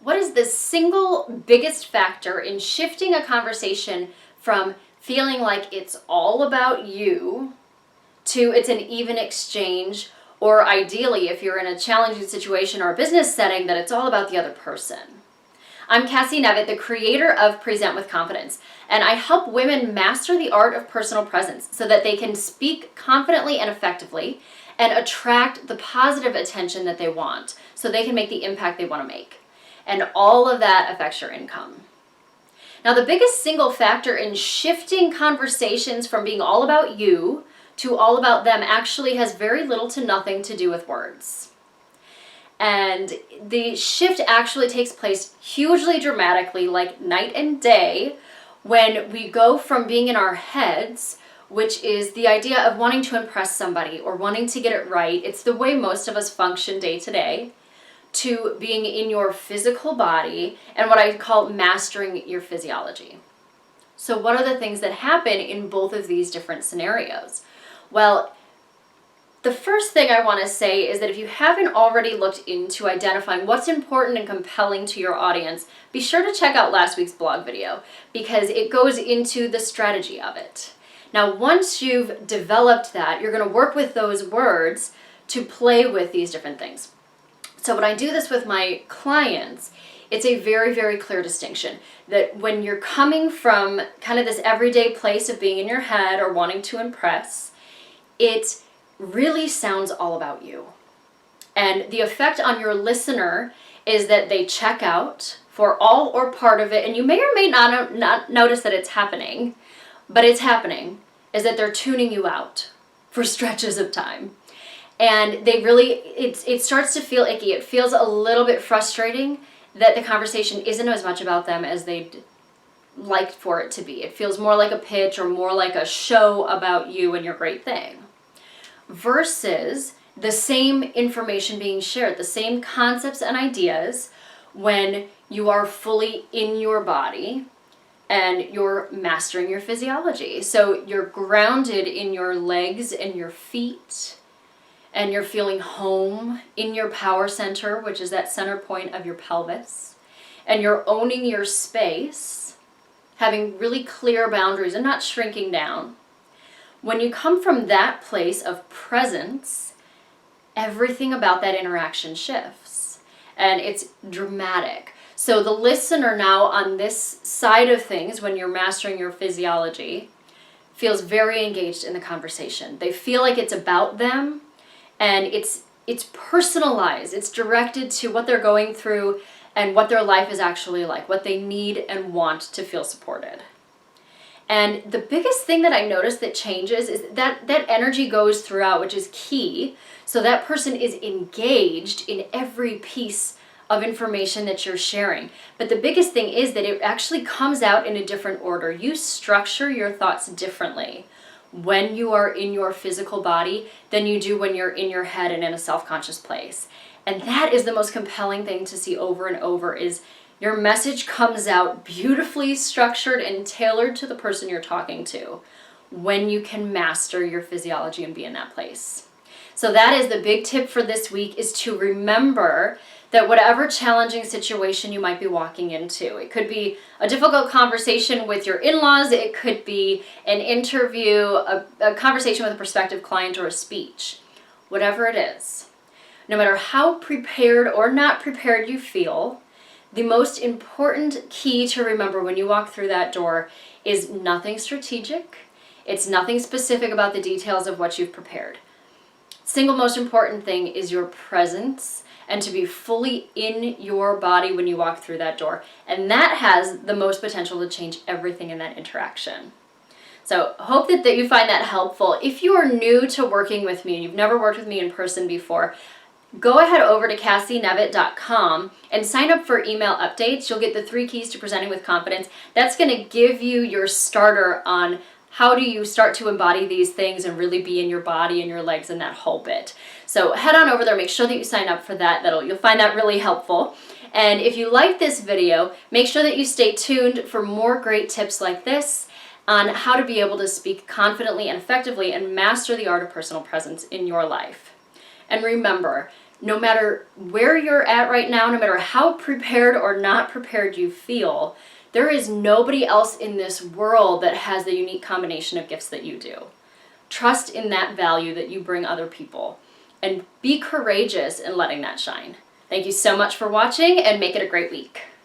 What is the single biggest factor in shifting a conversation from feeling like it's all about you to it's an even exchange, or ideally, if you're in a challenging situation or a business setting, that it's all about the other person? I'm Cassie Nevitt, the creator of Present with Confidence, and I help women master the art of personal presence so that they can speak confidently and effectively and attract the positive attention that they want so they can make the impact they want to make. And all of that affects your income. Now, the biggest single factor in shifting conversations from being all about you to all about them actually has very little to nothing to do with words. And the shift actually takes place hugely dramatically, like night and day, when we go from being in our heads, which is the idea of wanting to impress somebody or wanting to get it right. It's the way most of us function day to day, to being in your physical body and what I call mastering your physiology. So what are the things that happen in both of these different scenarios? Well, the first thing I want to say is that if you haven't already looked into identifying what's important and compelling to your audience, be sure to check out last week's blog video because it goes into the strategy of it. Now, once you've developed that, you're going to work with those words to play with these different things. So when I do this with my clients, it's a very, very clear distinction that when you're coming from kind of this everyday place of being in your head or wanting to impress, it really sounds all about you. And the effect on your listener is that they check out for all or part of it, and you may or may not notice that it's happening, but it's happening, is that they're tuning you out for stretches of time. And they really, it starts to feel icky. It feels a little bit frustrating that the conversation isn't as much about them as they'd like for it to be. It feels more like a pitch or more like a show about you and your great thing. Versus the same information being shared, the same concepts and ideas when you are fully in your body and you're mastering your physiology. So you're grounded in your legs and your feet, and you're feeling home in your power center, which is that center point of your pelvis, and you're owning your space, having really clear boundaries and not shrinking down. When you come from that place of presence, everything about that interaction shifts, and it's dramatic. So the listener now on this side of things, when you're mastering your physiology, feels very engaged in the conversation. They feel like it's about them, and it's personalized. It's directed to what they're going through and what their life is actually like, what they need and want to feel supported. And the biggest thing that I noticed that changes is that energy goes throughout, which is key. So that person is engaged in every piece of information that you're sharing. But the biggest thing is that it actually comes out in a different order. You structure your thoughts differently when you are in your physical body than you do when you're in your head and in a self-conscious place. And that is the most compelling thing to see over and over, is your message comes out beautifully structured and tailored to the person you're talking to when you can master your physiology and be in that place. So that is the big tip for this week, is to remember that whatever challenging situation you might be walking into, it could be a difficult conversation with your in-laws, it could be an interview, a conversation with a prospective client, or a speech, whatever it is, no matter how prepared or not prepared you feel, the most important key to remember when you walk through that door is nothing strategic. It's nothing specific about the details of what you've prepared. Single most important thing is your presence and to be fully in your body when you walk through that door. And that has the most potential to change everything in that interaction. So hope that you find that helpful. If you are new to working with me and you've never worked with me in person before, go ahead over to CassieNevitt.com and sign up for email updates. You'll get the 3 keys to presenting with confidence. That's going to give you your starter on how do you start to embody these things and really be in your body and your legs and that whole bit. So head on over there, make sure that you sign up for that. You'll find that really helpful. And if you like this video, make sure that you stay tuned for more great tips like this on how to be able to speak confidently and effectively and master the art of personal presence in your life. And remember, no matter where you're at right now, no matter how prepared or not prepared you feel, there is nobody else in this world that has the unique combination of gifts that you do. Trust in that value that you bring other people, and be courageous in letting that shine. Thank you so much for watching, and make it a great week.